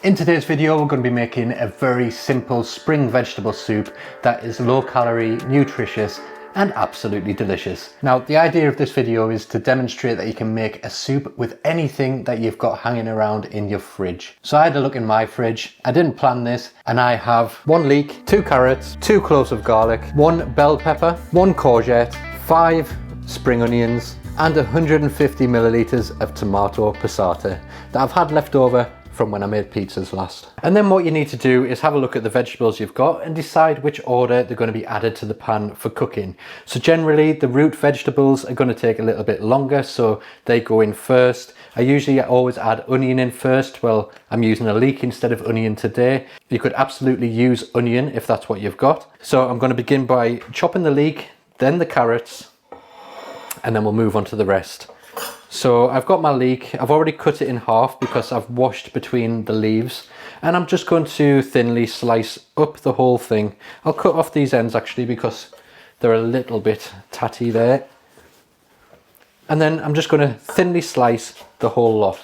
In today's video, we're going to be making a very simple spring vegetable soup that is low calorie, nutritious, and absolutely delicious. Now, the idea of this video is to demonstrate that you can make a soup with anything that you've got hanging around in your fridge. So I had a look in my fridge. I didn't plan this, and I have 1 leek, 2 carrots, 2 cloves of garlic, 1 bell pepper, 1 courgette, 5 spring onions, and 150 milliliters of tomato passata that I've had left over from when I made pizzas last. And then what you need to do is have a look at the vegetables you've got and decide which order they're going to be added to the pan for cooking. So generally the root vegetables are going to take a little bit longer, so they go in first. I usually always add onion in first. Well, I'm using a leek instead of onion today. You could absolutely use onion if that's what you've got. So I'm going to begin by chopping the leek, then the carrots, and then we'll move on to the rest. So I've got my leek. I've already cut it in half because I've washed between the leaves, and I'm just going to thinly slice up the whole thing. I'll cut off these ends actually because they're a little bit tatty there. And then I'm just going to thinly slice the whole lot.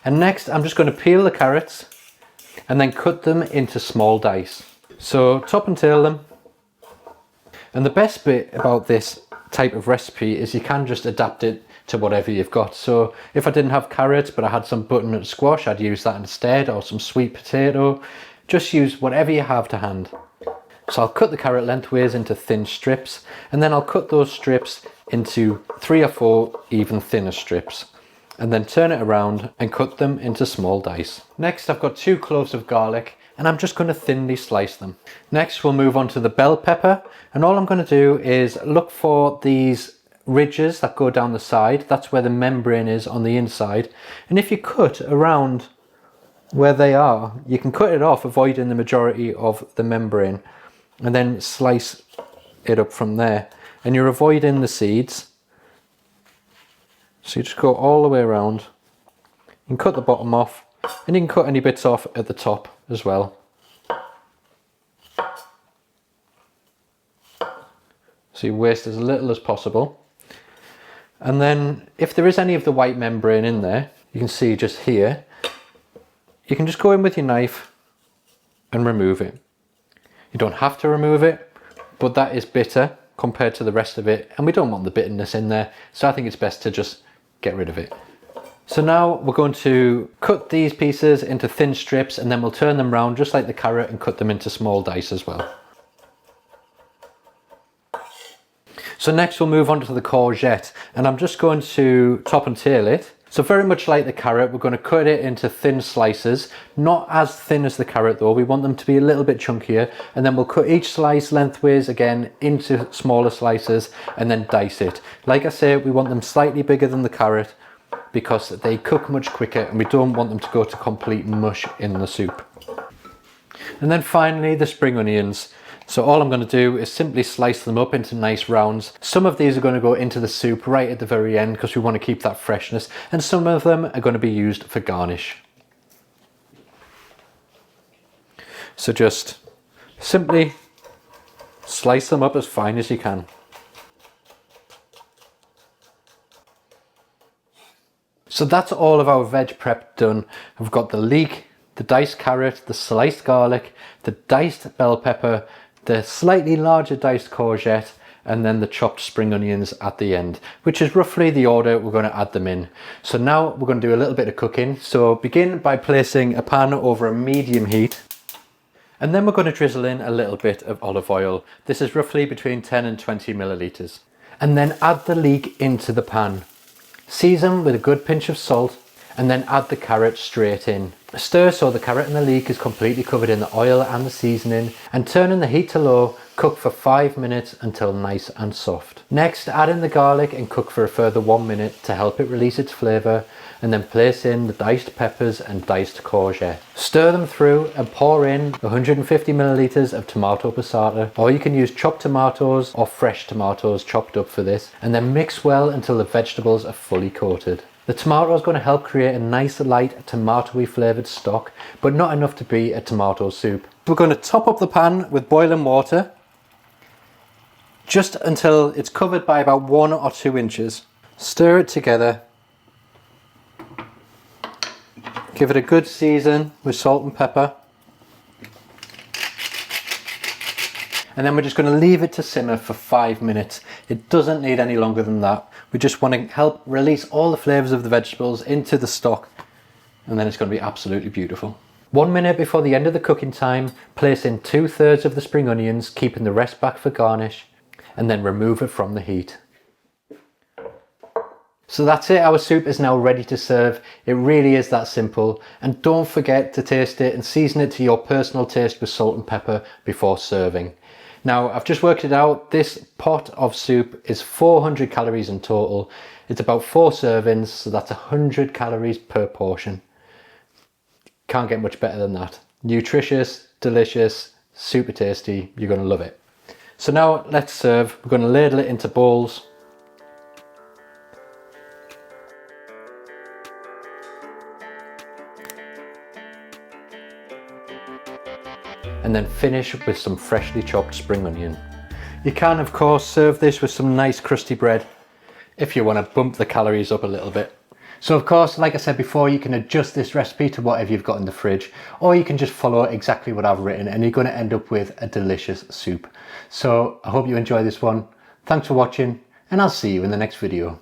And next I'm just going to peel the carrots and then cut them into small dice. So top and tail them. And the best bit about this type of recipe is you can just adapt it to whatever you've got. So if I didn't have carrots but I had some butternut squash, I'd use that instead, or some sweet potato. Just use whatever you have to hand. So I'll cut the carrot lengthways into thin strips, and then I'll cut those strips into 3 or 4 even thinner strips, and then turn it around and cut them into small dice. Next I've got 2 cloves of garlic, and I'm just going to thinly slice them. Next we'll move on to the bell pepper, and all I'm going to do is look for these ridges that go down the side. That's where the membrane is on the inside, and if you cut around where they are, you can cut it off, avoiding the majority of the membrane, and then slice it up from there, and you're avoiding the seeds. So you just go all the way around and cut the bottom off, and you can cut any bits off at the top as well. So you waste as little as possible. And then if there is any of the white membrane in there, you can see just here, you can just go in with your knife and remove it. You don't have to remove it, but that is bitter compared to the rest of it, and we don't want the bitterness in there, so I think it's best to just get rid of it. So now we're going to cut these pieces into thin strips, and then we'll turn them round just like the carrot and cut them into small dice as well. So next we'll move on to the courgette, and I'm just going to top and tail it. So very much like the carrot, we're going to cut it into thin slices, not as thin as the carrot though. We want them to be a little bit chunkier, and then we'll cut each slice lengthways again into smaller slices and then dice it. Like I say, we want them slightly bigger than the carrot because they cook much quicker, and we don't want them to go to complete mush in the soup. And then finally the spring onions. So all I'm going to do is simply slice them up into nice rounds. Some of these are going to go into the soup right at the very end because we want to keep that freshness, and some of them are going to be used for garnish. So just simply slice them up as fine as you can. So that's all of our veg prep done. I've got the leek, the diced carrot, the sliced garlic, the diced bell pepper, the slightly larger diced courgette, and then the chopped spring onions at the end, which is roughly the order we're going to add them in. So now we're going to do a little bit of cooking. So begin by placing a pan over a medium heat, and then we're going to drizzle in a little bit of olive oil. This is roughly between 10 and 20 milliliters. And then add the leek into the pan. Season with a good pinch of salt, and then add the carrot straight in. Stir so the carrot and the leek is completely covered in the oil and the seasoning, and turning the heat to low, cook for 5 minutes until nice and soft. Next, add in the garlic and cook for a further 1 minute to help it release its flavour, and then place in the diced peppers and diced courgette. Stir them through and pour in 150 milliliters of tomato passata, or you can use chopped tomatoes or fresh tomatoes chopped up for this, and then mix well until the vegetables are fully coated. The tomato is going to help create a nice light tomatoey flavoured stock, but not enough to be a tomato soup. We're going to top up the pan with boiling water just until it's covered by about 1 or 2 inches. Stir it together Give it a good season with salt and pepper. And then we're just going to leave it to simmer for 5 minutes. It doesn't need any longer than that. We just want to help release all the flavours of the vegetables into the stock, and then it's going to be absolutely beautiful. 1 minute before the end of the cooking time, place in 2/3 of the spring onions, keeping the rest back for garnish, and then remove it from the heat. So that's it, our soup is now ready to serve. It really is that simple. And don't forget to taste it and season it to your personal taste with salt and pepper before serving. Now, I've just worked it out. This pot of soup is 400 calories in total. It's about 4 servings, so that's 100 calories per portion. Can't get much better than that. Nutritious, delicious, super tasty. You're going to love it. So now let's serve. We're going to ladle it into bowls. And then finish with some freshly chopped spring onion. You can of course serve this with some nice crusty bread if you want to bump the calories up a little bit. So of course, like I said before, you can adjust this recipe to whatever you've got in the fridge, or you can just follow exactly what I've written and you're going to end up with a delicious soup. So I hope you enjoy this one. Thanks for watching, and I'll see you in the next video.